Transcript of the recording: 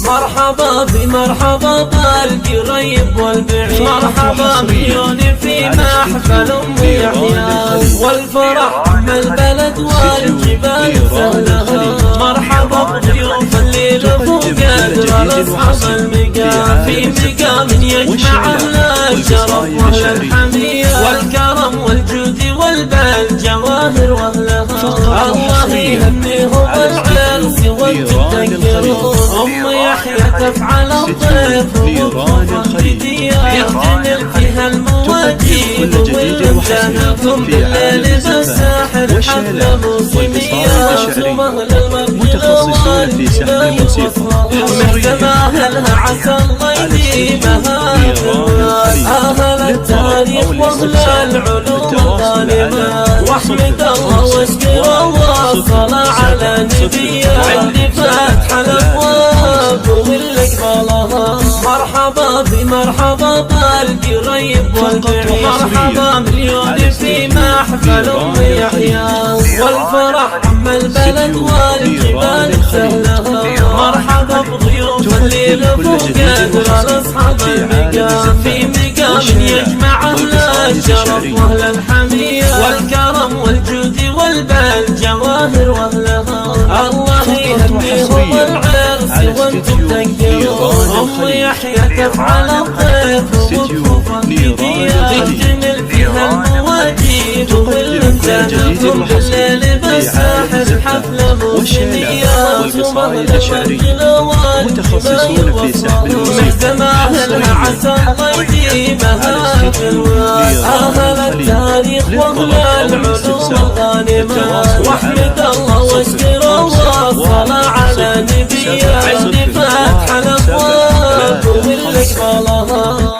مرحبا بمرحبا بالقريب والبعيد، مرحبا بعيون في محفل أم يحيى، والفرح من البلد والجبال سهلها، مرحبا بضيوف الليل فوق قدر أصحاب المقام، في مقام يجمع أهل الشرف وأهل الحمية، والكرم والجود والبال جواهر وأهلها، الله يهنيهم العرس وانتم تنكرون، أم يحيى تفعل الضيف ووقوف بديار، يختمل فيها المواجيد والامتنانكم بالليل بالساحر حفلة موسمية، ثم أهل المغفرة والجبال وصفها، أهلها عسى الله يديمها أهل التاريخ وأهل العلوم الظالمات، واحمد الله واشكر الله والصلاة على نبيه، عندي فاتحة الأبواب واللي قبلها، مرحبا بمرحبا بالقريب والبعيد، مرحبا مليون في محفل أم يحيى، والفرح عم البلد والجبال سهلها، مرحبا بضيوف الليل فوق قدر أصحاب المقام، في مقام يجمع أهل الشرف وأهل الحمية، والكرم والجود والبال جواهر وأهلها، الله يهنيهم العرس وانتم تنكرون، أم يحيى تفعل الضيف ووقوفا بديار، تجمل فيها المواجيد والامتنانكم بالليل بالساحر حفلة موسمية، ثم أهل المغفرة والجبال وصفها، أهلها عسى الله يديمها أهل التاريخ وأهل العلوم الغانمات، واحمد الله واشكر الله والصلاة على نبيه، عندي فاتحة الأبواب واللي قبلها.